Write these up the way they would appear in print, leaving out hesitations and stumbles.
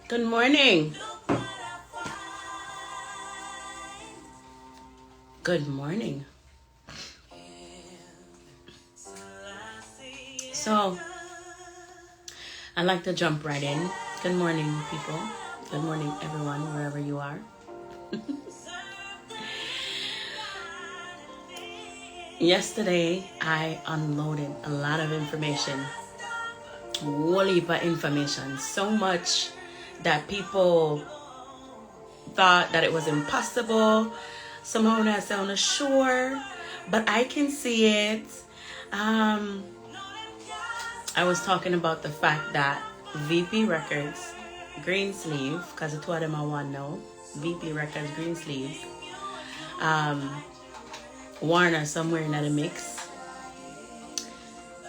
Good morning. Good morning. So, I'd like to jump right in. Good morning, people. Good morning, everyone, wherever you are. Yesterday, I unloaded a lot of information. Whole heap of information. So much that people thought that it was impossible. Somehow I sound sure, but I can see it. I was talking about the fact that VP Records, Green Sleeve, because the two of them I want now, VP Records, Green Sleeve, Warner somewhere in the mix,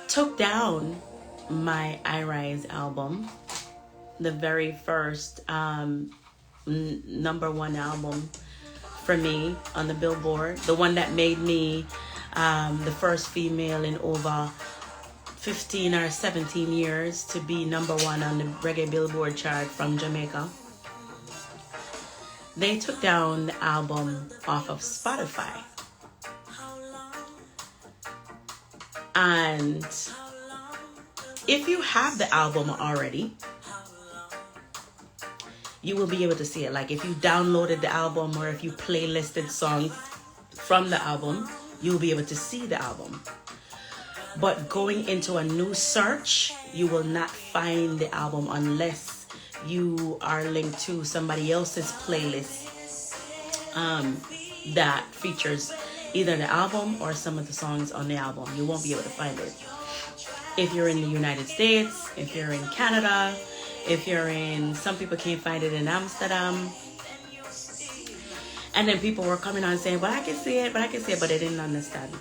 took down my I Rise album, the very first number one album for me on the Billboard, the one that made me the first female in over 15 or 17 years to be number one on the reggae Billboard chart from Jamaica. They took down the album off of Spotify. And if you have the album already, you will be able to see it. Like if you downloaded the album or if you playlisted songs from the album, you'll be able to see the album. But going into a new search, you will not find the album unless you are linked to somebody else's playlist that features either the album or some of the songs on the album. You won't be able to find it. If you're in the United States, if you're in Canada, if you're in, some people can't find it in Amsterdam. And then people were coming on saying, but I can see it, but they didn't understand.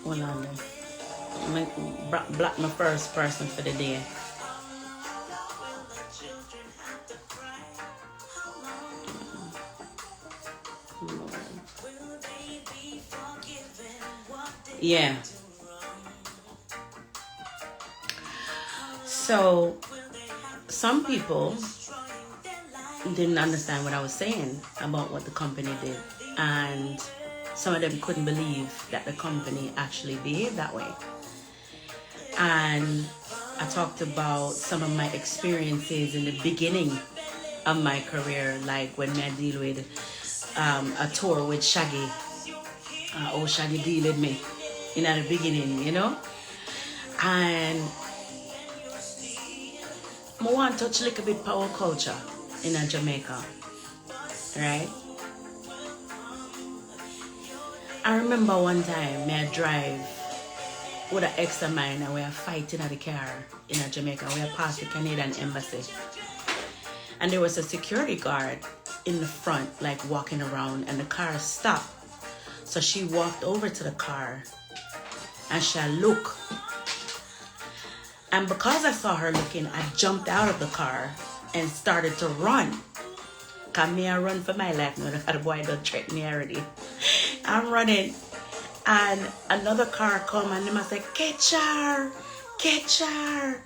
Hold on there. Block my first person for the day. Yeah. So, some people didn't understand what I was saying about what the company did. And some of them couldn't believe that the company actually behaved that way. And I talked about some of my experiences in the beginning of my career, like when I deal with a tour with Shaggy. Shaggy deal with me in the beginning, you know? And I want to touch a little bit power culture in Jamaica, right? I remember one time I drive with an ex of mine and we are fighting at the car in Jamaica. We are past the Canadian embassy. And there was a security guard in the front, like walking around, and the car stopped. So she walked over to the car and she looked. And because I saw her looking, I jumped out of the car and started to run. Cause me I run for my life now. The boy don't threaten me already. I'm running. And another car come and they must say, catch her.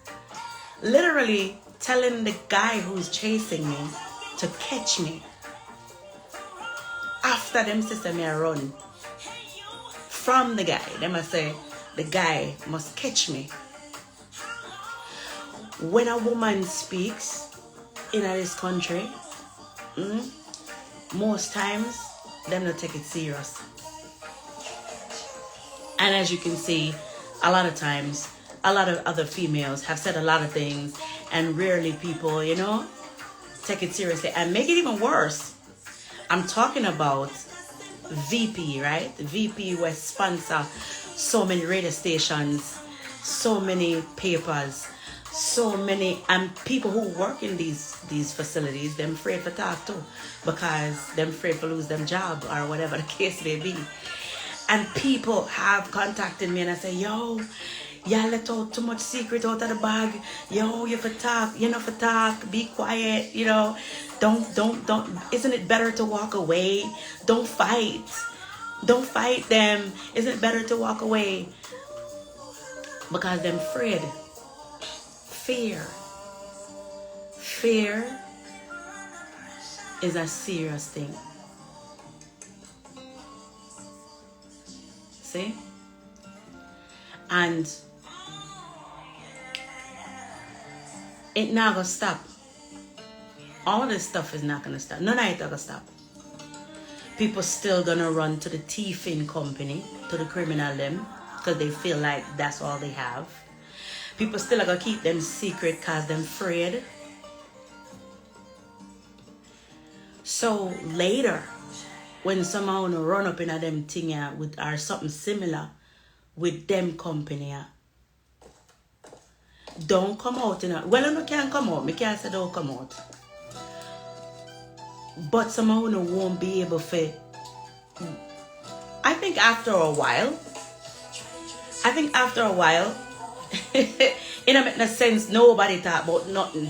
Literally telling the guy who's chasing me to catch me. After them sister me I run from the guy. They must say, the guy must catch me. When a woman speaks in this country, most times, them don't take it serious. And as you can see, a lot of times, a lot of other females have said a lot of things, and rarely people, take it seriously. And make it even worse, I'm talking about VP, right? VP will sponsor so many radio stations, so many papers, so many, and people who work in these facilities, them afraid to talk too, because them afraid to lose them job or whatever the case may be. And people have contacted me and I say, yo, y'all let out too much secret out of the bag. Yo, you for talk, be quiet, don't, isn't it better to walk away? Don't fight them. Isn't it better to walk away? Because them afraid fear. Fear is a serious thing. See? And it not gonna stop. All this stuff is not gonna stop. None of it gonna stop. People still gonna run to the thieving company, to the criminal them, because they feel like that's all they have. People still are gonna keep them secret because they're afraid. So later, when someone run up in a them thing with or something similar with them company, don't come out in a well, you can't come out. Me can't say don't come out. But someone won't be able to. I think after a while, it don't make no sense. Nobody talk about nothing.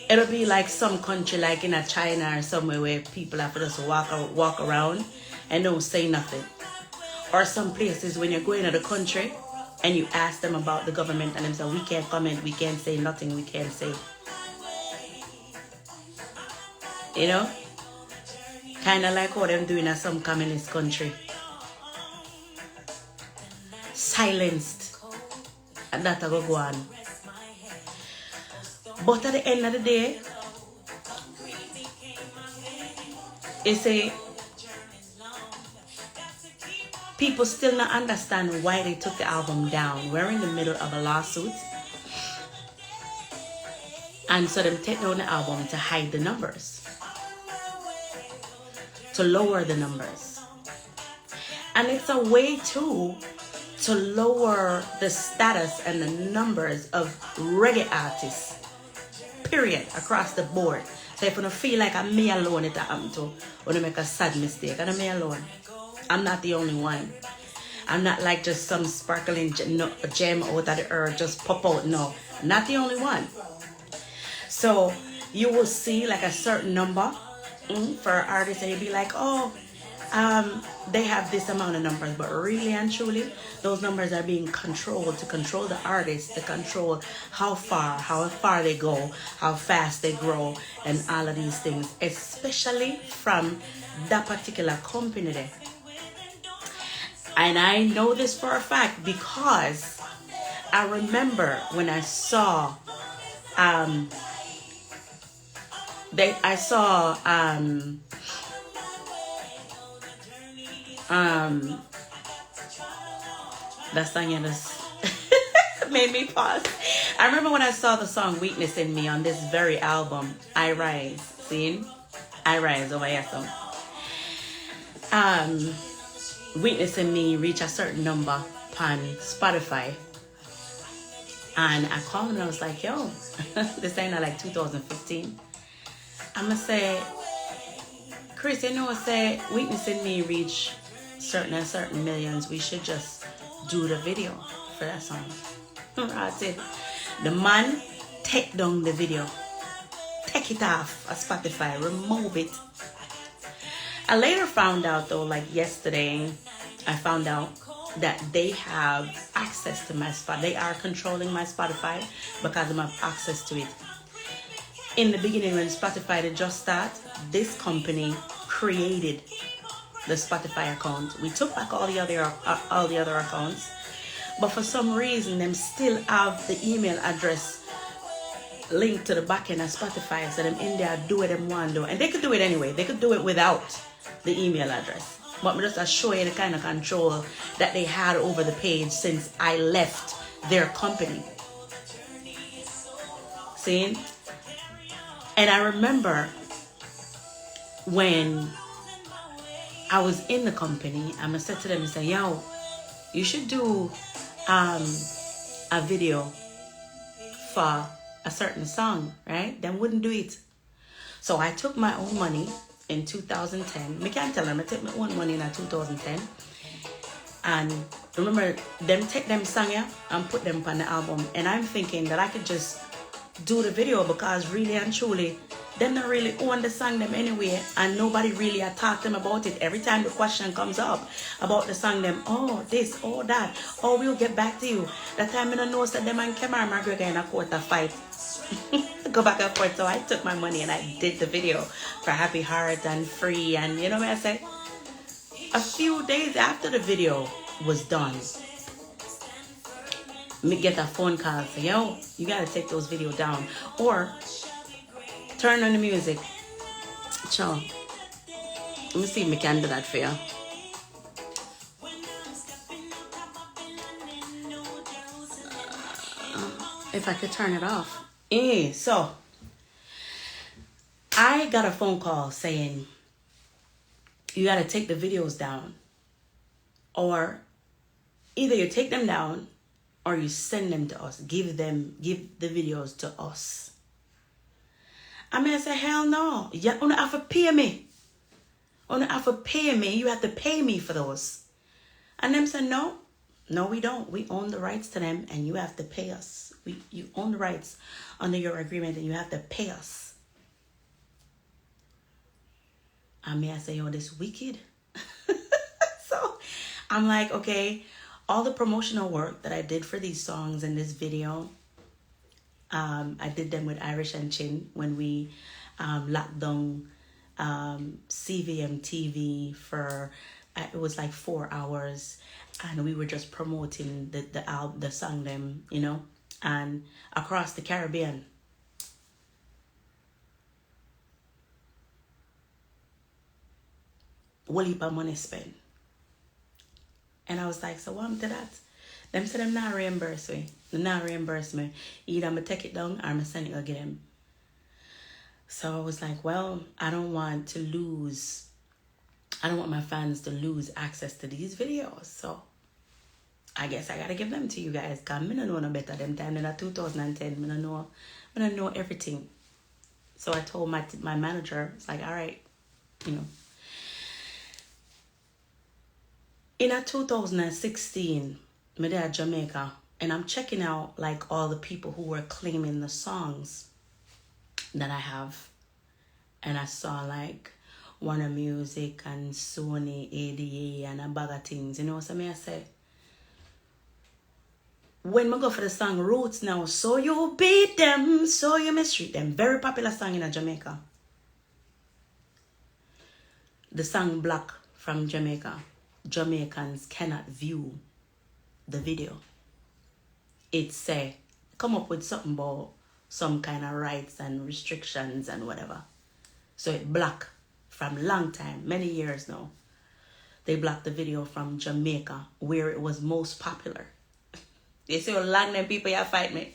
It'll be like some country like in a China or somewhere where people have to just walk around and don't say nothing. Or some places when you're going to the country and you ask them about the government and they say, we can't comment, we can't say nothing, we can't say. You know? Kind of like what them doing in some communist country. Silenced. And that will go on. But at the end of the day, it's a people still not understand why they took the album down. We're in the middle of a lawsuit. And so them take down the album to hide the numbers. To lower the numbers. And it's a way too to lower the status and the numbers of reggae artists. Period. Across the board. So if you don't feel like I'm me alone it happened to, or you make a sad mistake, and I'm me alone. I'm not the only one. I'm not like just some sparkling gem out of the earth just pop out. No, I'm not the only one. So you will see like a certain number for artists and you'll be like, oh, they have this amount of numbers, but really and truly those numbers are being controlled to control the artists, to control how far they go, how fast they grow, and all of these things, especially from that particular company there. And I know this for a fact because I remember when I saw that song just made me pause. I remember when I saw the song Weakness in Me on this very album, I Rise. See? I Rise over here. So Weakness in Me reached a certain number on Spotify. And I called and I was like, yo, this ain't like 2015. I'ma say, Chris, you know, say Weakness in Me reach certain millions. We should just do the video for that song. That's it. The man take down the video. Take it off of Spotify. Remove it. I later found out though, like yesterday, I found out that they have access to my Spotify. They are controlling my Spotify because I have access to it. In the beginning, when Spotify did just start, this company created the Spotify account. We took back all the other accounts, but for some reason, them still have the email address linked to the back end of Spotify. So them in there do what them want to do, and they could do it anyway. They could do it without the email address. But I'm just show you the kind of control that they had over the page since I left their company. See? And I remember when I was in the company, I'm going to say to them and say, yo, you should do a video for a certain song, right? Them wouldn't do it. So I took my own money in 2010. I can't tell them, I took my own money in 2010. And remember, them take them song and put them on the album. And I'm thinking that I could just do the video because really and truly, them not really own the song them anyway, and nobody really attack them about it. Every time the question comes up about the song them, oh this, oh that, oh we'll get back to you. That time I don't know that them and Kemar McGregor in a quarter fight. Go back and forth. So I took my money and I did the video for Happy Heart and Free, and you know what I say? A few days after the video was done, me get a phone call say, yo, you gotta take those videos down or turn on the music. Ciao. Let me see if I can do that for you. If I could turn it off. So I got a phone call saying you gotta take the videos down, or either you take them down or you send them to us. Give the videos to us. I mean, I said, hell no. You don't have to pay me. You don't have to pay me. You have to pay me for those. And them said, no, we don't. We own the rights to them and you have to pay us. You own the rights under your agreement and you have to pay us. I mean, I say, yo, this wicked. So I'm like, okay, all the promotional work that I did for these songs in this video, I did them with Irish and Chin when we locked down CVM TV for, it was like 4 hours, and we were just promoting the song them, you know, and across the Caribbean. Whole heap of money spent. And I was like, so what happened to that? Them said them not reimburse me. They not reimburse me. Either I'm going to take it down or I'm going to send it again. So I was like, well, I don't want my fans to lose access to these videos. So I guess I got to give them to you guys. Because I don't know no better them time than 2010. I don't know everything. So I told my manager, it's like, all right, you know. In 2016, I'm there at Jamaica, and I'm checking out like all the people who were claiming the songs that I have. And I saw like Warner Music and Sony, ADA, and a bag of things. You know what I say? When I go for the song Roots now, so you beat them, so you mistreat them. Very popular song in Jamaica. The song Black from Jamaica. Jamaicans cannot view the video. It say come up with something about some kind of rights and restrictions and whatever. So it blocked from long time, many years now. They blocked the video from Jamaica where it was most popular. You see how long them people here fight me?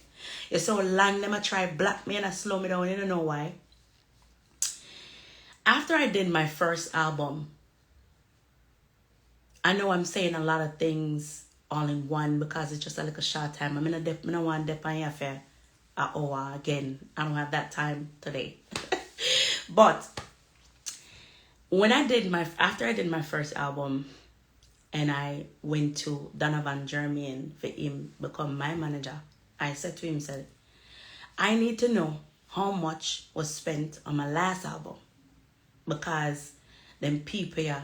You see how long them try block me and slow me down. You don't know why. After I did my first album, I know I'm saying a lot of things all in one because it's just a little short time. I don't want to dip on your affair an hour again. I don't have that time today. But when after I did my first album and I went to Donovan Germain for him become my manager, I said to him, I need to know how much was spent on my last album because them people here,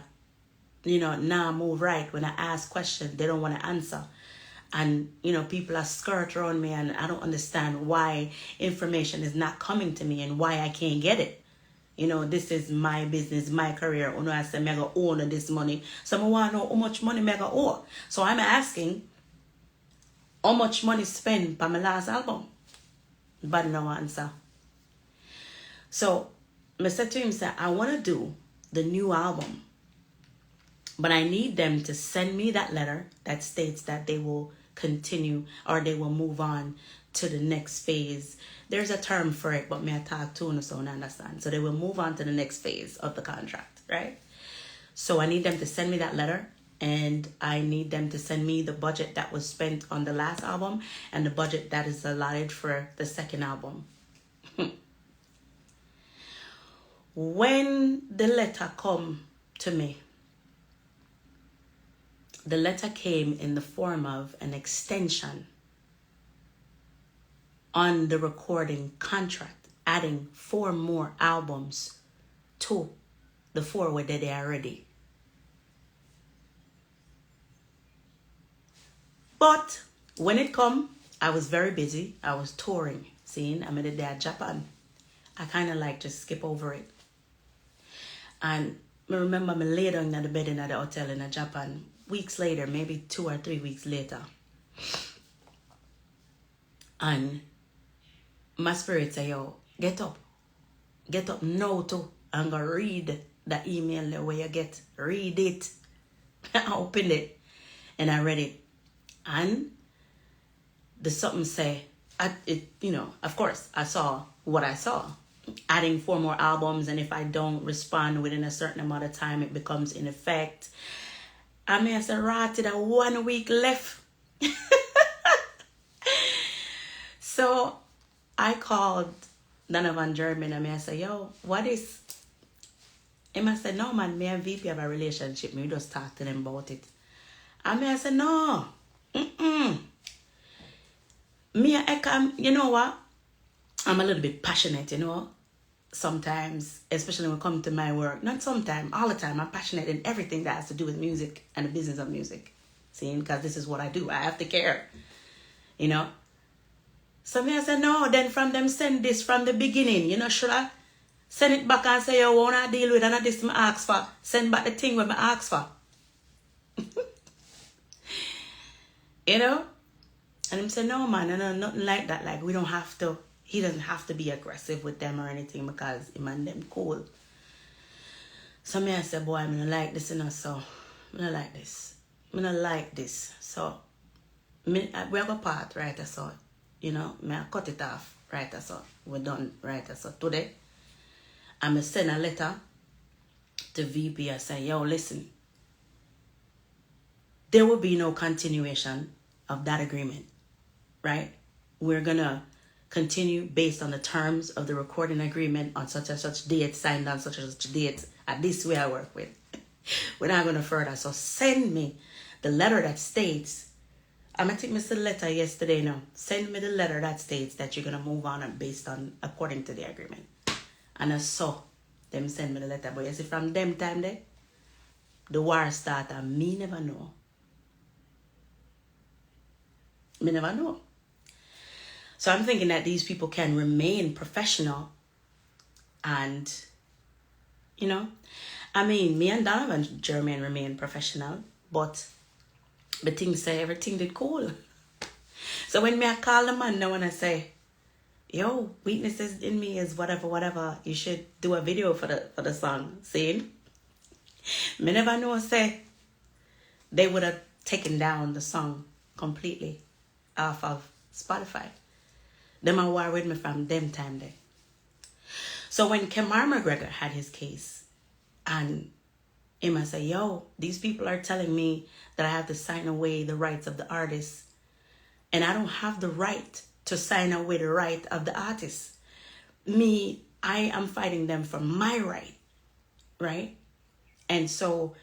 you know, now move right. When I ask questions, they don't want to answer. And, you know, people are skirt around me and I don't understand why information is not coming to me and why I can't get it. You know, this is my business, my career. You know, I say, I go own this money. So I want to know how much money I go owe. So I'm asking how much money spent on my last album. But no answer. So I said to him, I want to do the new album. But I need them to send me that letter that states that they will continue or they will move on to the next phase. There's a term for it, but me I talk to you so I understand. So they will move on to the next phase of the contract, right? So I need them to send me that letter, and I need them to send me the budget that was spent on the last album and the budget that is allotted for the second album. When the letter come to me, the letter came in the form of an extension on the recording contract adding 4 more albums to the 4 were there already. But when it come, I was very busy. I was touring. Seeing, I'm in there Japan. I kind of like just skip over it. And I remember me lay down in the bed in the hotel in Japan. Weeks later, maybe 2 or 3 weeks later. And my spirit say, yo, get up. Get up now too. And go read the email the way you get. Read it. I opened it. And I read it. And the something say, of course, I saw what I saw. Adding 4 more albums, and if I don't respond within a certain amount of time, it becomes in effect. I mean, I said, right, that 1 week left. So I called Donovan German. I said, yo, what is... And I said, no, man, me and VP have a relationship. Me just talk to them about it. I said, no. Me, you know what? I'm a little bit passionate, sometimes, especially when it comes to my work. Not sometimes, all the time. I'm passionate in everything that has to do with music and the business of music. See, because this is what I do. I have to care, So me, I said, no, then from them send this from the beginning. Should I send it back and say, you want to deal with and this I ask for? Send back the thing when I ask for. And him said, no, man, no, nothing like that. Like, we don't have to, he doesn't have to be aggressive with them or anything because him and them cool. So me, I said, boy, I'm not like this, so I'm not like this. I'm not like this. So, we have a part, right, so, me I cut it off, right, so, we're done, right, so, today, I'm going to send a letter to VP. I say, yo, listen, there will be no continuation of that agreement, right? We're going to continue based on the terms of the recording agreement on such and such date, signed on such and such date, at this way I work with. We're not going to further. So send me the letter that states, I'm going to take the letter yesterday now. Send me the letter that states that you're going to move on and based on, according to the agreement. And I saw them send me the letter. But you see, from them time there, the war started and me never know. Me never know. So I'm thinking that these people can remain professional and, me and Donovan German remain professional, but the things say everything did cool. So when I call the man now and I say, yo, weaknesses in me is whatever, you should do a video for the song, see? Me never know, say, they would have taken down the song completely off of Spotify. Them are war with me from them time there. So when Kemar McGregor had his case, and Emma said, yo, these people are telling me that I have to sign away the rights of the artist, and I don't have the right to sign away the right of the artist. Me, I am fighting them for my right? And so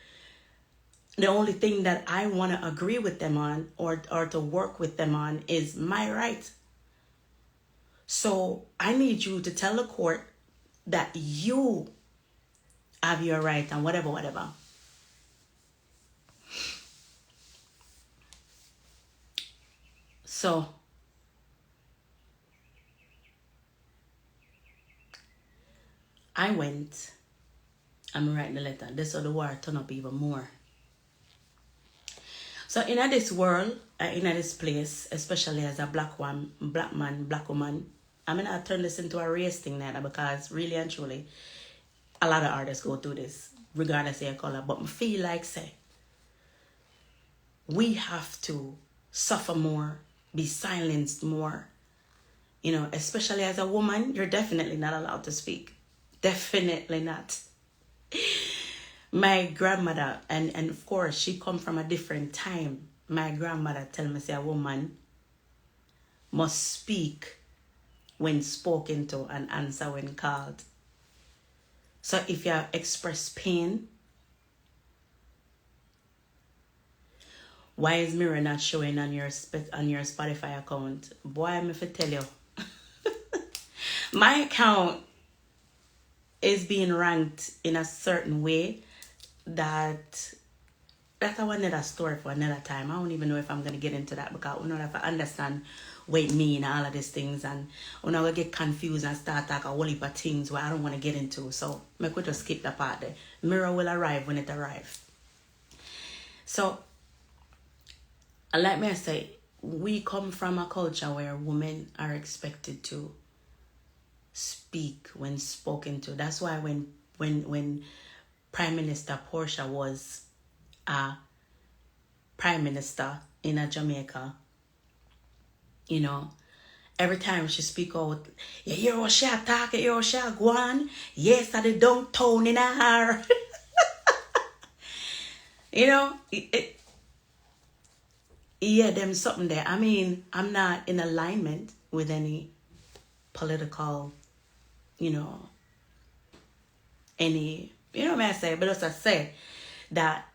the only thing that I want to agree with them on or to work with them on is my right. So I need you to tell the court that you have your right and whatever. So I went, I'm writing the letter. This so the war turn up even more. So in this world, in this place, especially as a black man, black woman, I'm gonna turn this into a race thing now because really and truly, a lot of artists go through this, regardless of your color. But I feel like, say, we have to suffer more, be silenced more. Especially as a woman, you're definitely not allowed to speak. Definitely not. My grandmother, and of course, she come from a different time. My grandmother tell me, say, a woman must speak when spoken to and answer when called. So if you express pain, why is mirror not showing on your Spotify account? Boy, I'm if I tell you. My account is being ranked in a certain way that that's another story for another time. I don't even know if I'm gonna get into that because we know if I understand what it mean and all of these things, and we're not gonna get confused and start talking a whole heap of things where I don't want to get into. So make we just skip that part there. Mirror will arrive when it arrives. So let me say, we come from a culture where women are expected to speak when spoken to. That's why when Prime Minister Portia was Prime Minister in a Jamaica, you know, every time she speak out, you hear how she talk, you hear how she go on. Yes, I the downtown in her. You know, yeah, them something there. I mean, I'm not in alignment with any political, you know, what I say, but as I say, that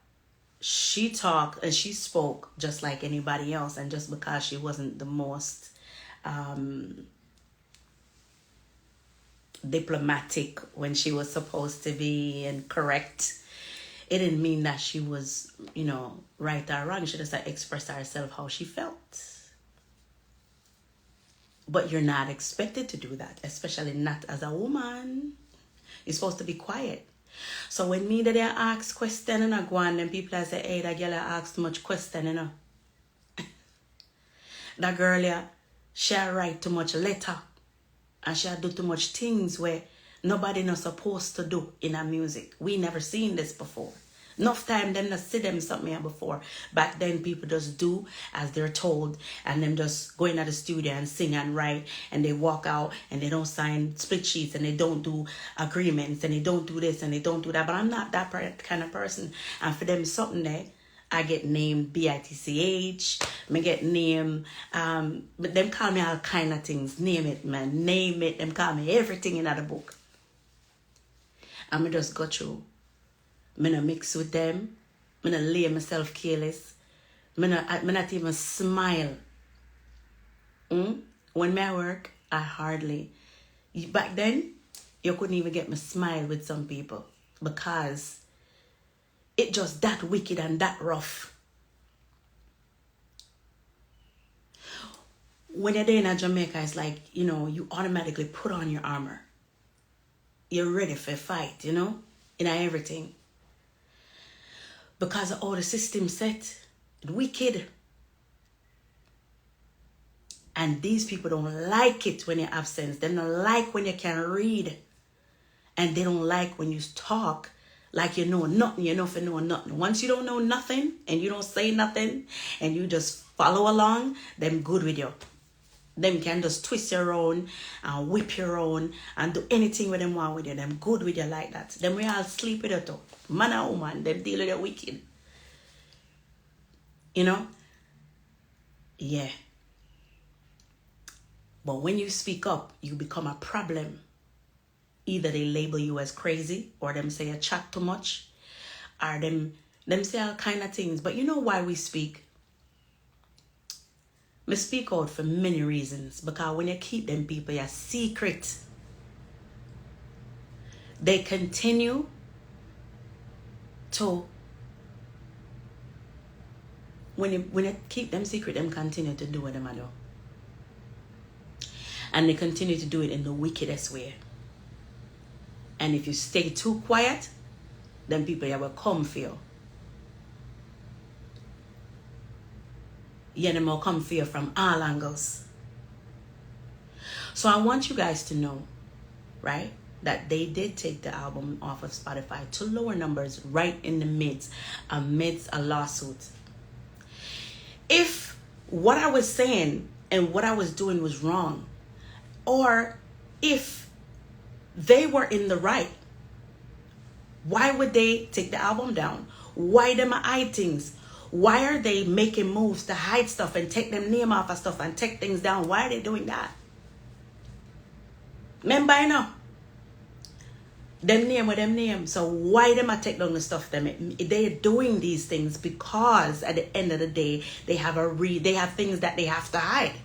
she talked and she spoke just like anybody else, and just because she wasn't the most diplomatic when she was supposed to be and correct, it didn't mean that she was, you know, right or wrong. She just like expressed herself how she felt. But you're not expected to do that, especially not as a woman. You're supposed to be quiet. So when me that they ask question and I go on, then people I say, hey, that girl asked too much question, you know. That girl, yeah, she write too much letter. And she do too much things where nobody not supposed to do in her music. We never seen this before. Enough time them not see them something here before. Back then people just do as they're told, and them just go into the studio and sing and write, and they walk out and they don't sign split sheets, and they don't do agreements, and they don't do this and they don't do that. But I'm not that kind of person. And for them something there, I get named BITCH, me get named, but them call me all kind of things. Name it, man, name it. Them call me everything in that book. And me just go through. Me not mix with them. Me not lay myself careless. Me not even smile. When me at work, I hardly. Back then, you couldn't even get me smile with some people because it just that wicked and that rough. When you're there in Jamaica, it's like, you know, you automatically put on your armor. You're ready for a fight, you know, in everything. Because of all the system set, wicked. And these people don't like it when you're absent. They don't like when you can't read. And they don't like when you talk like you know nothing, you know for know nothing. Once you don't know nothing and you don't say nothing and you just follow along, them good with you. Them can just twist your own and whip your own and do anything with them want with you. Them good with you like that. Them we all sleep with you too. Man and woman, them deal with the wicked. You know? Yeah. But when you speak up, you become a problem. Either they label you as crazy, or them say you chat too much, or them say all kind of things. But you know why we speak? We speak out for many reasons. Because when you keep them people your secret, they continue to, when you keep them secret, them continue to do what them do. And they continue to do it in the wickedest way. And if you stay too quiet, then people will come for you. Yeah, them will come for you from all angles. So I want you guys to know, right, that they did take the album off of Spotify to lower numbers right in the amidst a lawsuit. If what I was saying and what I was doing was wrong, or if they were in the right, why would they take the album down? Why them hide things? Why are they making moves to hide stuff and take them name off of stuff and take things down? Why are they doing that? Remember, you know, them name with them name. So why them take down the stuff? They're doing these things because at the end of the day, they have they have things that they have to hide.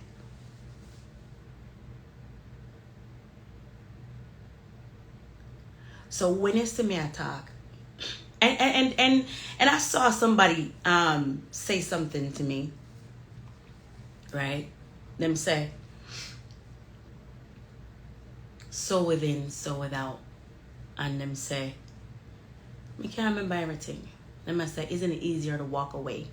So when you see me I talk, and I saw somebody say something to me, right? Them say, so within, so without. And them say, we can't remember everything. Them I say, isn't it easier to walk away?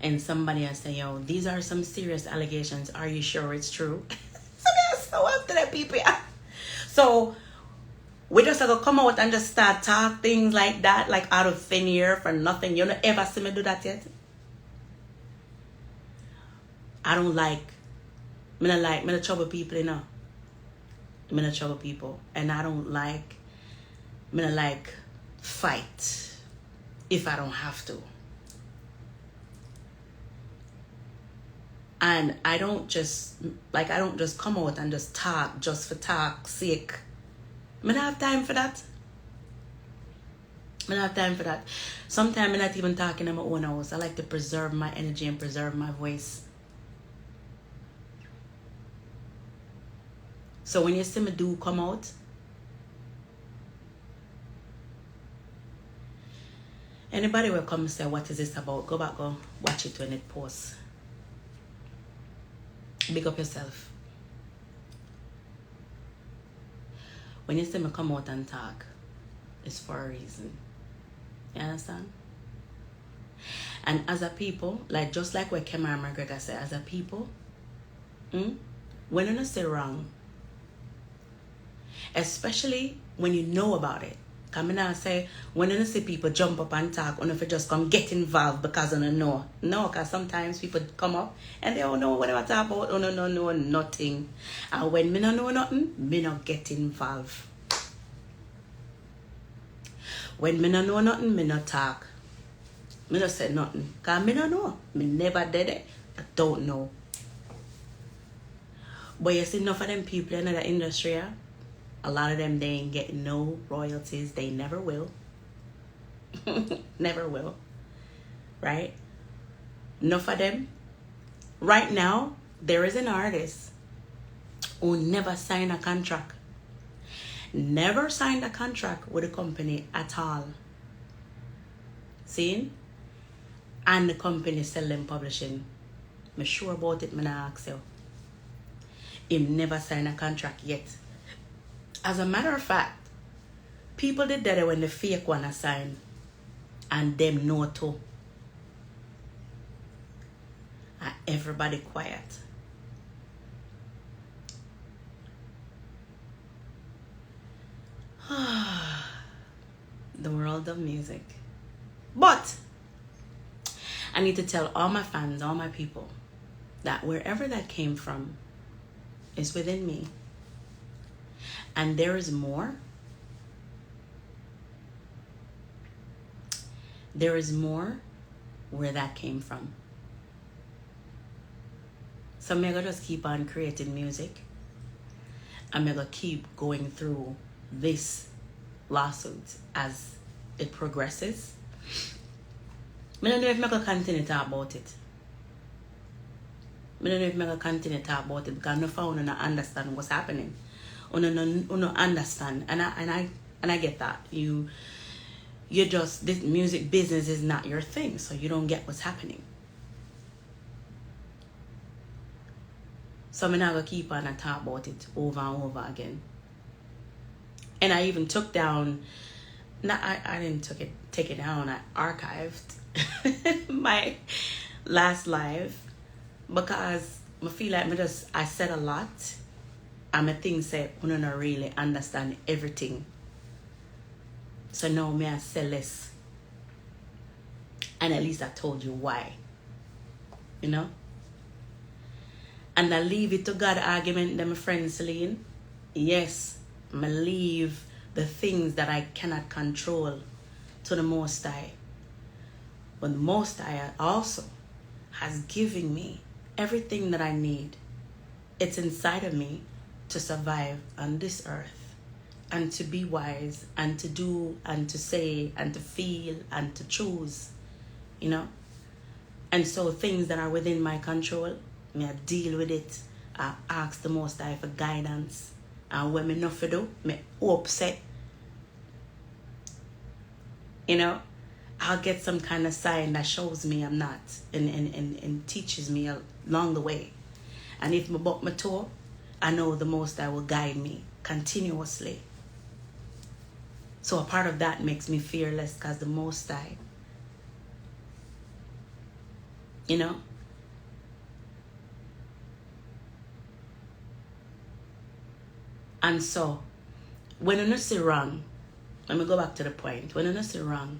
And somebody I say, yo, these are some serious allegations. Are you sure it's true? So that's so up to the people. So we just have to come out and just start talk things like that, like out of thin air for nothing. You don't ever see me do that yet. I don't like, me not trouble people, you know. Me not trouble people. And I don't like, me not like fight if I don't have to. And I don't just come out and just talk just for talk's sake. I don't have time for that. I don't have time for that. Sometimes I'm not even talking in my own house. I like to preserve my energy and preserve my voice. So when you see me do come out, anybody will come and say, what is this about? Go back, go watch it when it posts. Big up yourself. When you see me come out and talk, it's for a reason. You understand? And as a people, like just like what Kemar McGregor said, as a people, when you say wrong, especially when you know about it. Come in and say, when you see people jump up and talk, or if you just come get involved because you don't know. No, because sometimes people come up and they don't know what they talk about, or no, nothing. And when me don't know nothing, me not get involved. When me don't know nothing, me not talk. Me not say nothing. Because me don't know. Me never did it. I don't know. But you see enough of them people in the industry, a lot of them, they ain't getting no royalties. They never will. Never will. Right? Enough of them. Right now, there is an artist who never signed a contract. Never signed a contract with a company at all. See? And the company selling publishing. I'm sure about it, I'm not ask you. He never signed a contract yet. As a matter of fact, people did that when the fake one signed, and them know too. And everybody quiet. The world of music. But I need to tell all my fans, all my people, that wherever that came from is within me. And there is more. There is more where that came from. So I'm going to just keep on creating music. I'm going to keep going through this lawsuit as it progresses. I don't know if I'm going to continue to talk about it. I don't know if I'm going to continue to talk about it because I don't understand what's happening. I don't understand. And I get that. You just, this music business is not your thing, so you don't get what's happening. So I'm not going to keep on and talk about it over and over again. And I even took down, I didn't take it down, I archived my last live because I feel like I said a lot and my thing said I don't really understand everything. So now I say less. And at least I told you why. You know? And I leave it to God argument that my friend Celine. Yes, I leave the things that I cannot control to the Most High. But the Most High also has given me everything that I need. It's inside of me to survive on this earth and to be wise and to do and to say and to feel and to choose, you know? And so things that are within my control, I deal with it. I ask the Most High for guidance And when me not for do, me upset. You know, I'll get some kind of sign that shows me I'm not and teaches me along the way. And if I buck my toe, I know the Most High will guide me continuously. So a part of that makes me fearless because the Most High, you know. And so, when you see wrong, let me go back to the point. When you see wrong,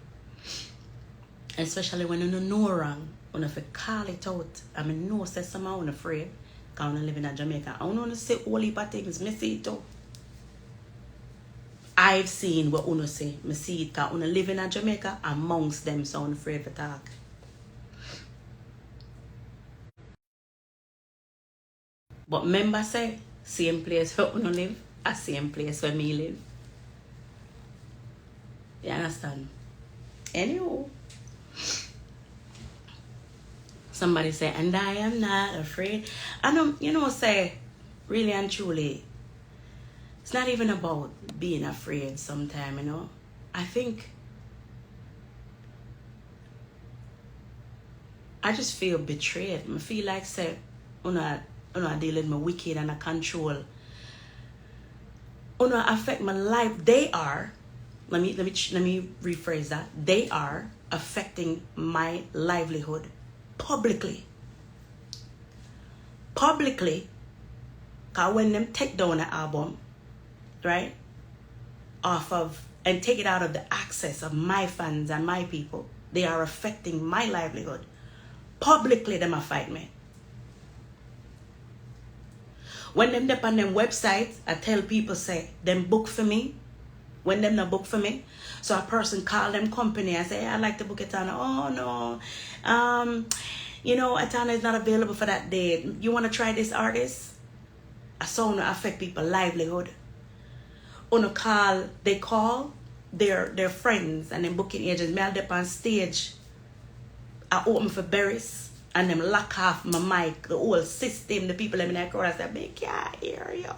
especially when you know wrong, you have to call it out. I mean, no, say someone afraid because I live in Jamaica. I want to say all heap of things. I see it too. I've seen what Uno say. I see it because Uno live in Jamaica amongst them, so I'm afraid to talk. But remember say, same place where Uno live, a same place where me live. You understand? Anywho, somebody say, and I am not afraid. I don't, say, really and truly, it's not even about being afraid sometimes, I think I just feel betrayed. I feel like, say, I dealing with my wicked and I control. Affect my life. They are, let me rephrase that. They are affecting my livelihood publicly. Because when them take down the album, right, and take it out of the access of my fans and my people, they are affecting my livelihood. Publicly, them a fight me. When them dep on them websites, I tell people, say, them book for me. When them not book for me. So a person call them company and say, hey, I'd like to book Etana. Oh, no. Etana is not available for that date. You want to try this artist? I saw affect people's livelihood. They call their friends and them booking agents. Me I'll dep on stage. I open for berries. And them lock off my mic, the whole system, the people in that crowd, I say, me can't hear you.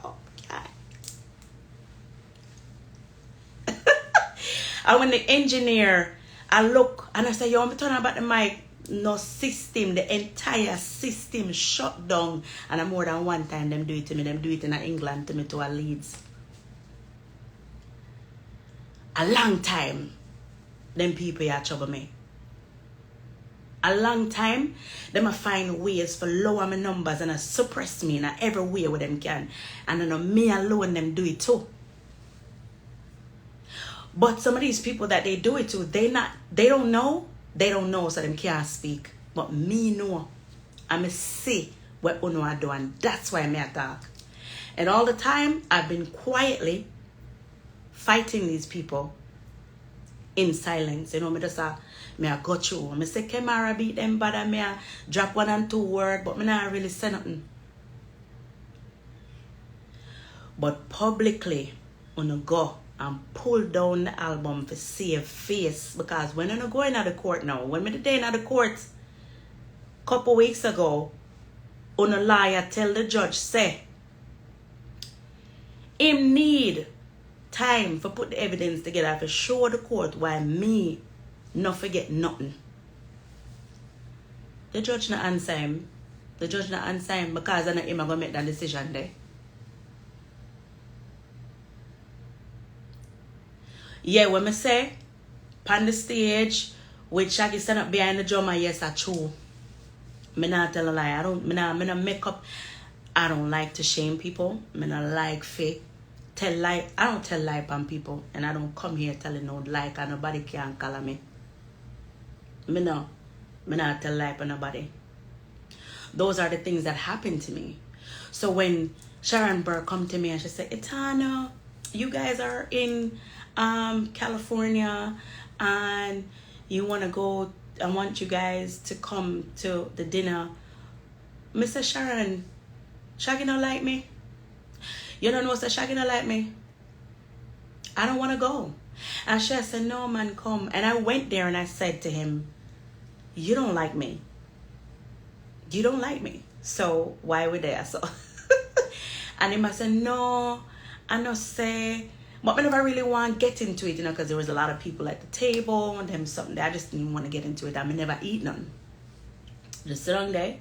And when the engineer, I look and I say, yo, I'm turning about the mic. No system, the entire system shut down. And more than one time them do it to me. Them do it in England to me to a Leeds. A long time, them people here trouble me. A long time, them a find ways for lower my numbers and suppress me in every way where them can. And then me alone them do it too. But some of these people that they do it to, they don't know, so them can't speak. But me know. I'm see what Uno are doing. That's why me talk. And all the time, I've been quietly fighting these people in silence. Me just me I got you. Me say Kemara beat them bad, me I drop 1 and 2 words, but me not really say nothing. But publicly, Uno go and pull down the album to save face. Because when I go into the court now, when me the day in the court, couple weeks ago, Uno lawyer tell the judge, say, him need time for put the evidence together to show the court why me not forget nothing. The judge not answer him. Because I know him going to make that decision there. Yeah, when I say, on the stage, with Shaggy stand up behind the drummer, yes, that's true. Me not tell a lie. Me not make up. I don't like to shame people. Me not like fake. Tell lie. I don't tell lie upon people. And I don't come here telling no lie because nobody can call me. Me not tell lie upon nobody. Those are the things that happen to me. So when Sharon Burr come to me and she said, Etana, you guys are in California and you want to go, I want you guys to come to the dinner. Mr. Sharon, Shaggy don't like me. You don't know Mr. Shaggy don't like me. I don't want to go. And she said, no man, come. And I went there and I said to him, you don't like me. You don't like me. So why we there? So and he must say, no, I know say, but I never really want to get into it, because there was a lot of people at the table and them something that I just didn't want to get into it. I never eat none. Just sit on there.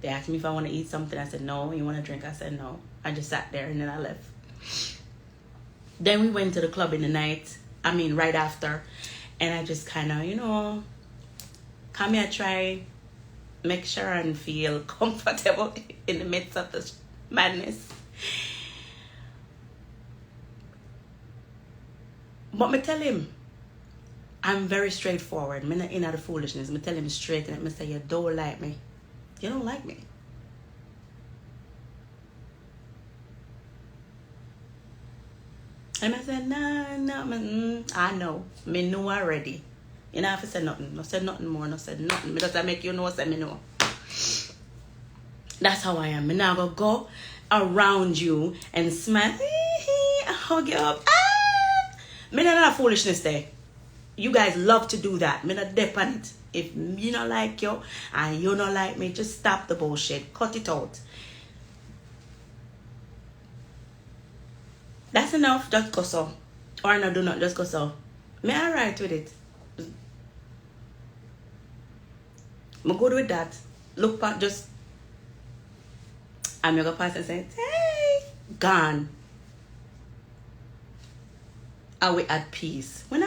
They asked me if I want to eat something. I said no. You want to drink? I said no. I just sat there and then I left. Then we went to the club in the night. Right after. And I just kind of, come here, try, make sure and feel comfortable in the midst of this madness. But me tell him, I'm very straightforward. Me not in the foolishness. Me tell him straight and me say, you don't like me. You don't like me. And I said, no, I know. Me know already. You don't have to say nothing. No say nothing more. No say nothing. Because I make you know, say me know. That's how I am. Me now go around you and smile. Hug you up. Me not a foolishness there. You guys love to do that. Me not dep on it. If you don't like you and you don't like me, just stop the bullshit. Cut it out. That's enough. Just go so. Or no, do not. Just go so. Me alright with it. I'm good with that. Look back, just I'm gonna pass and say, hey, gone. Are we at peace? When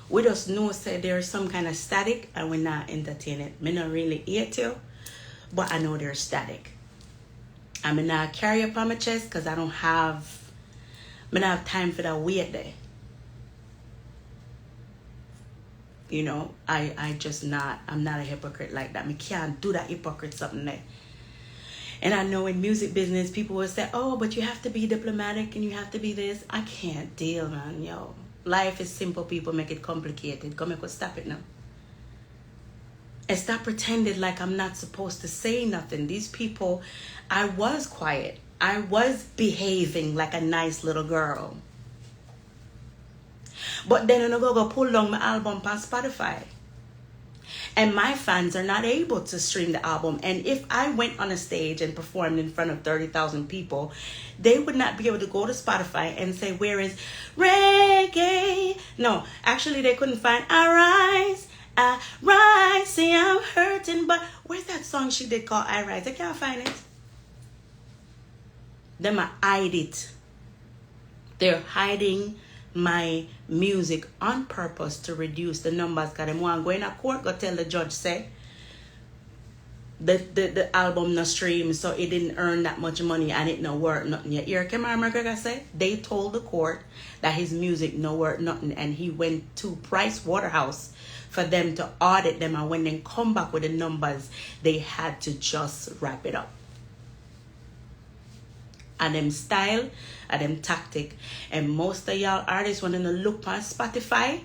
we just know say there's some kind of static and we're not entertaining it. Me not really hate you, but I know there's static. I'm not carry up on my chest because I don't have time for that weight there. I'm not a hypocrite like that. I can't do that hypocrite something there. And I know in music business, people will say, oh, but you have to be diplomatic and you have to be this. I can't deal, man, yo. Life is simple, people make it complicated. Come and stop it now. And stop pretending like I'm not supposed to say nothing. These people, I was quiet. I was behaving like a nice little girl. But then I'm going to pull down my album on Spotify. And my fans are not able to stream the album. And if I went on a stage and performed in front of 30,000 people, they would not be able to go to Spotify and say, where is reggae? No, actually they couldn't find I Rise, see I'm hurting. But where's that song she did called I Rise? I can't find it. Them I hide it. They're hiding my music on purpose to reduce the numbers, because they want to go in a court, go tell the judge say the album no stream, so it didn't earn that much money and it no worth nothing. You hear Kamar McGregor say they told the court that his music no worth nothing, and he went to Price Waterhouse for them to audit them, and when they come back with the numbers, they had to just wrap it up. And them style and them tactic. And most of y'all artists want to look on Spotify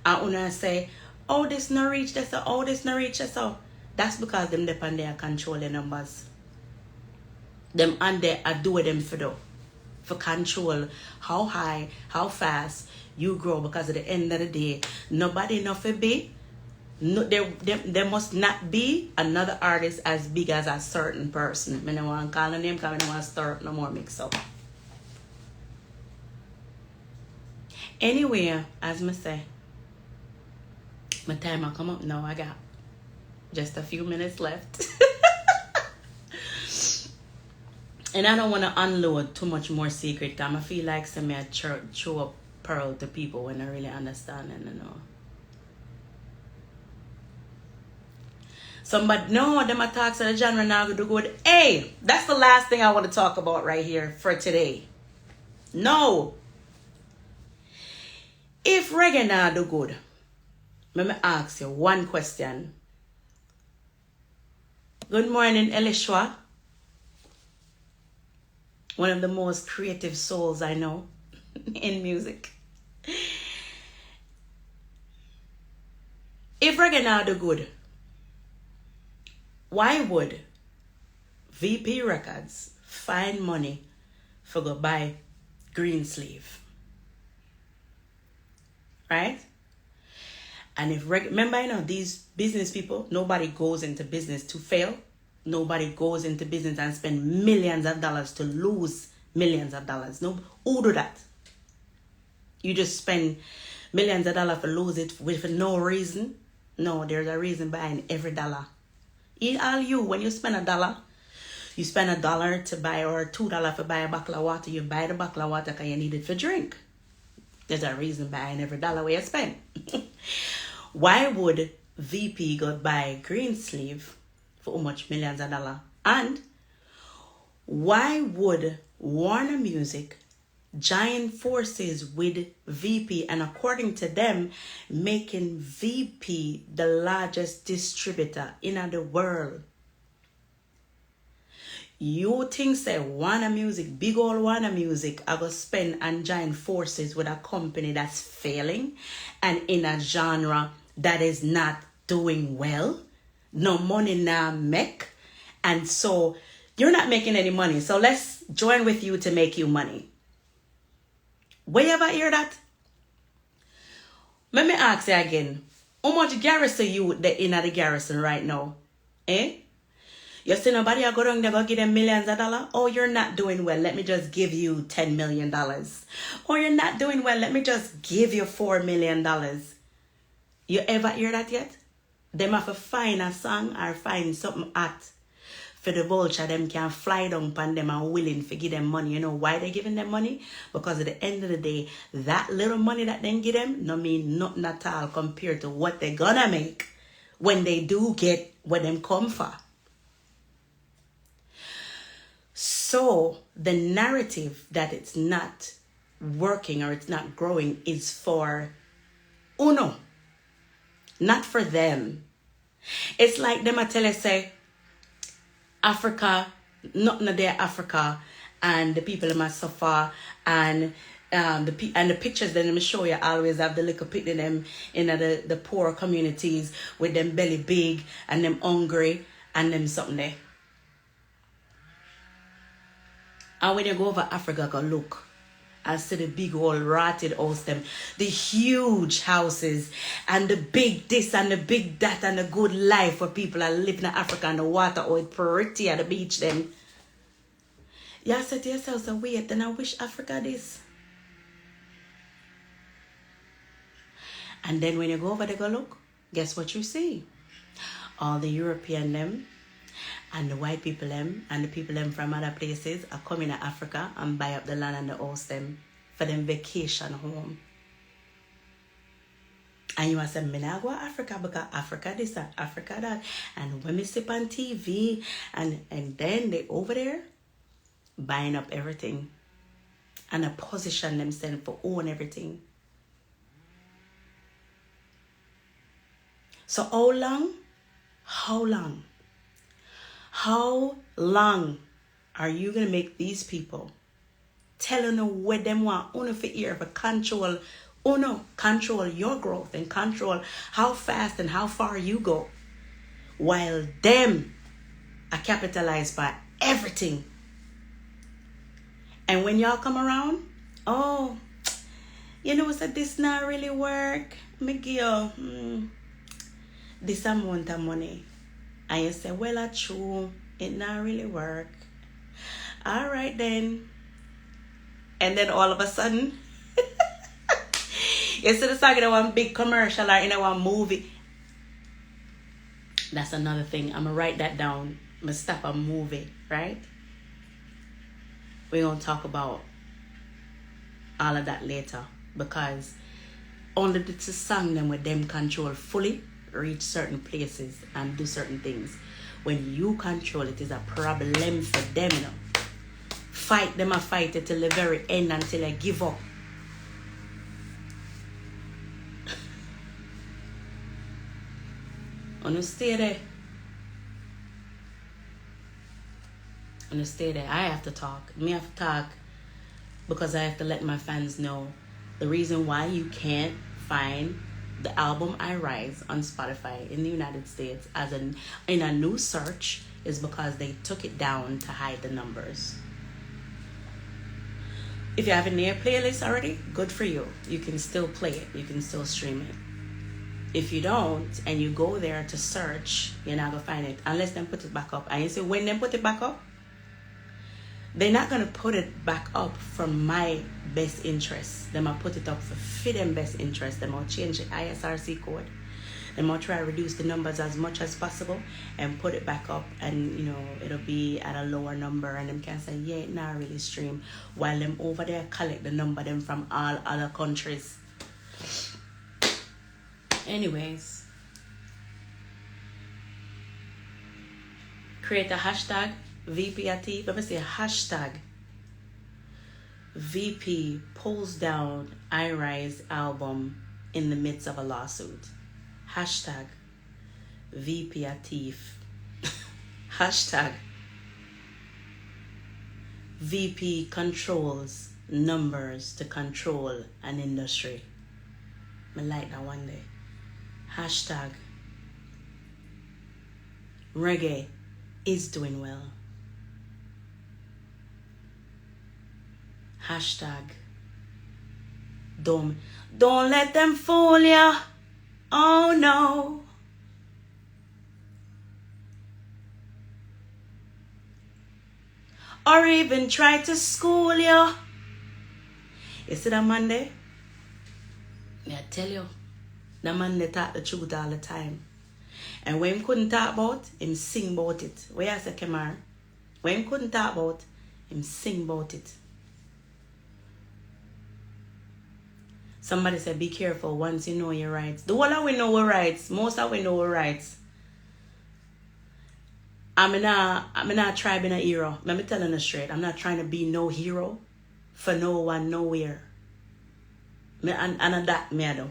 and wanna say, oh, this no reach this, oh, this no reach this. So that's because them depend there control the numbers. Them and they are doing them for control how high, how fast you grow, because at the end of the day, nobody enough to be. No, there must not be another artist as big as a certain person. I don't want to call a name because I don't want to stir up no more mix up. Anyway, as I say, my time will come up now. I got just a few minutes left. And I don't want to unload too much more secret, because I feel like some may show up pearl to people when I really understand and know. Somebody, no, them attacks of the genre now do good. Hey, that's the last thing I want to talk about right here for today. No. If reggae now do good, let me ask you one question. Good morning, Elishua. One of the most creative souls I know in music. If reggae now do good, why would VP Records find money for go buy Greensleeve? Right? And if remember, these business people, nobody goes into business to fail. Nobody goes into business and spend millions of dollars to lose millions of dollars. No, who do that? You just spend millions of dollars for lose it for no reason. No, there's a reason behind every dollar. All you, when you spend $1, you spend $1 to buy, or $2 to buy a bottle of water. You buy the bottle of water because you need it for drink. There's a reason behind every dollar where you spend. Why would VP go buy green sleeve for how much millions of dollars? And why would Warner Music join forces with VP, and according to them, making VP the largest distributor in the world? You think say Warner Music, big old Warner Music, I go spend and join forces with a company that's failing and in a genre that is not doing well? No money now make. And so you're not making any money. So let's join with you to make you money. Where you ever hear that? Let me ask you again. How much garrison you in the garrison right now? Eh? You see nobody are going to go give them millions of dollars? Oh, you're not doing well. Let me just give you $10 million. Oh, you're not doing well. Let me just give you $4 million. You ever hear that yet? Them have to find a song or find something at for the vulture. Them can fly down upon them and willing to give them money. You know why they giving them money? Because at the end of the day, that little money that they give them no mean nothing at all compared to what they're gonna make when they do get what them come for. So the narrative that it's not working or it's not growing is for uno, not for them. It's like them I tell you say, Africa, nothing there Africa, and the people must suffer, and the pictures that them show you always have the little picture them in the poor communities with them belly big and them hungry and them something there. And when you go over Africa, go look and see the big old rotted house, them, the huge houses, and the big this and the big that, and the good life where people are living in Africa, and the water, oh, it's pretty at the beach, them. You say to yourself, so wait, then I wish Africa this. And then when you go over there, go look, guess what you see? All the European them, and the white people them, and the people them from other places are coming to Africa and buy up the land and the house them for them vacation home. And you must say, me not go to Africa because Africa this and Africa that. And when we sip on TV, and then they over there buying up everything and a position themselves for own everything. So how long? How long are you going to make these people telling you what them want uno for ear for control your growth and control how fast and how far you go, while them are capitalized by everything? And when y'all come around, you know that this not really work, me give you this amount of money. And you say, well, that's true. It not really work. All right, then. And then all of a sudden, instead of talking about one big commercial or in one movie, that's another thing. I'm going to write that down. I'm going to stop a movie, right? We're going to talk about all of that later. Because only the song them with them control fully reach certain places and do certain things. When you control it is a problem for them, you know. Fight them and fight it till the very end until I give up. And stay there. And stay there. I have to talk. Me have to talk because I have to let my fans know the reason why you can't find the album I Rise on Spotify in the United States in a new search is because they took it down to hide the numbers. If you have it in your playlist already, good for you. You can still play it. You can still stream it. If you don't, and you go there to search, you're not going to find it unless they put it back up. And you say, when they put it back up, they're not gonna put it back up from my best interest. They might put it up for them best interest. They might change the ISRC code. They might try to reduce the numbers as much as possible and put it back up, and it'll be at a lower number, and them can say, yeah, it not really stream, while them over there collect the number them from all other countries. Anyways, create a hashtag VPAT. Let me say hashtag VP pulls down I Rise album in the midst of a lawsuit. Hashtag VP a thief. Hashtag VP controls numbers to control an industry. I like that one day. Hashtag reggae is doing well. Hashtag don't let them fool ya. Oh no. Or even try to school you. You see that man there? I tell you, that man they talk the truth all the time. And when him couldn't talk about, him sing about it. Where I say, Kemar? When him couldn't talk about, him sing about it. Somebody said, be careful once you know your rights. The one that we know our rights, most of we know our rights. I'm not trying to be a hero. Let me tell you straight. I'm not trying to be no hero for no one, nowhere. And that me I do.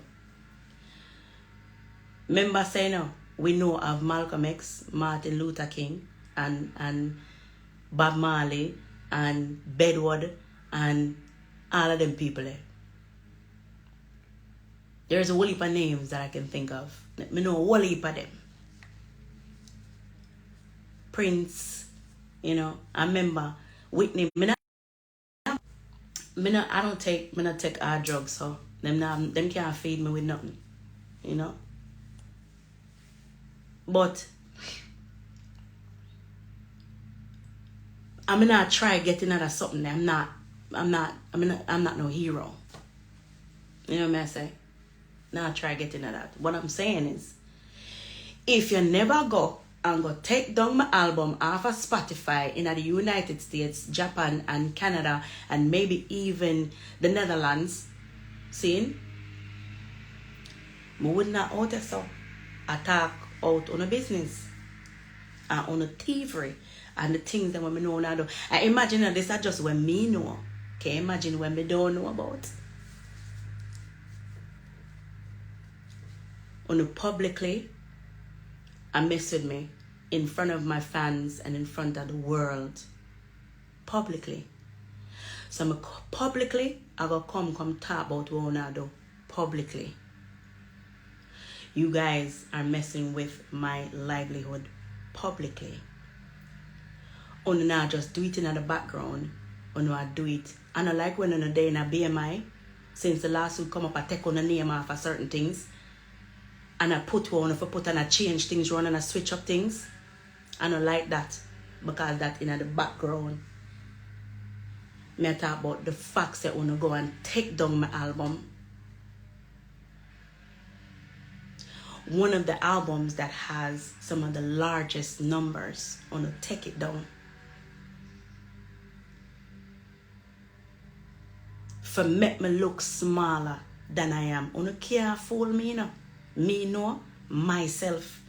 Remember saying no, we know of Malcolm X, Martin Luther King, and Bob Marley, and Bedward, and all of them people there. There's a whole heap of names that I can think of. Me know a whole heap of them. Prince, I remember Whitney. I don't take hard drugs, so them can't feed me with nothing, But I'm not try getting out of something. I'm not no hero. You know what I say? Now try getting at that. What I'm saying is, if you never go and go take down my album off of Spotify in the United States, Japan, and Canada, and maybe even the Netherlands, see, we would not out of so attack out on a business and on a thievery and the things that we know now do. I imagine that this are just when me know. Can you imagine when me don't know about? On publicly and mess with me in front of my fans and in front of the world. Publicly. So I'm publicly I go come talk about what I do. Publicly. You guys are messing with my livelihood publicly. On not just do it in the background. On I do it. And I like when on a day in a BMI, since the lawsuit come up, I take on a name off of certain things. And I put one if I put and I change things around and I switch up things. I don't like that. Because that in the background. Me talk about the facts that I want to go and take down my album. One of the albums that has some of the largest numbers. I want to take it down. For make me look smaller than I am. I don't can't fool me, Me know myself.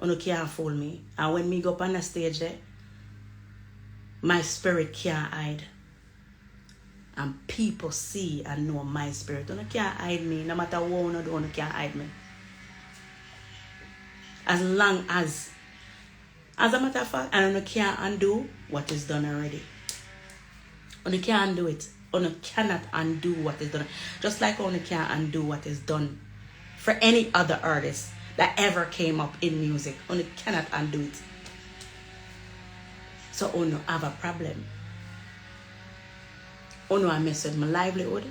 You can't fool me. And when me go up on the stage there, my spirit can't hide. And people see and know my spirit. You can't hide me. No matter what you do, you can't hide me. As long as a matter of fact, and you can't undo what is done already. You can't do it. You cannot undo what is done. Just like you can't undo what is done for any other artist that ever came up in music. You cannot undo it. So you have a problem. You I mess with my livelihood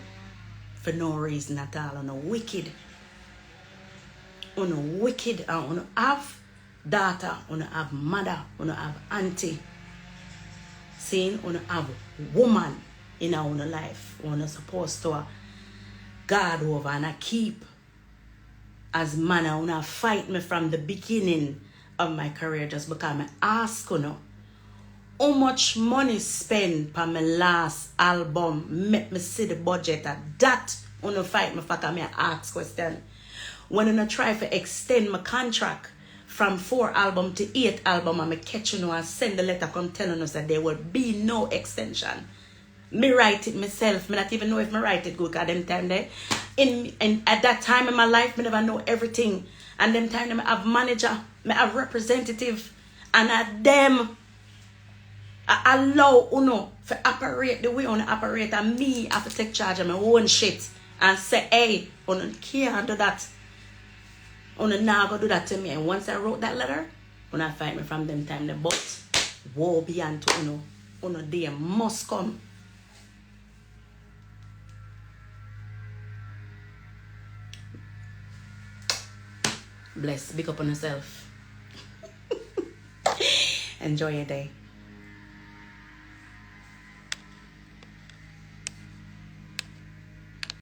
for no reason at all. You wicked. You wicked. And you have daughter. You have mother. You have auntie. Seeing on have woman in our own life, we're supposed to guard over and I keep as man. I wanna fight me from the beginning of my career just because I ask you know how much money spent for my last album, make me see the budget at that. Wanna fight me for me ask question. When I try to extend my contract from 4 album to 8 album, I'm catch you know and send the letter come telling us that there will be no extension. Me write it myself. Me not even know if me write it good at them time there. In at that time in my life, me never know everything. And them time me have manager, me have representative, and at them I allow uno to operate the way on operate, and me have to take charge of my own shit and say, hey, uno can't do that. Uno now go do that to me. And once I wrote that letter, uno fight me from them time the but woe beyond to uno day must come. Bless, big up on yourself. Enjoy your day.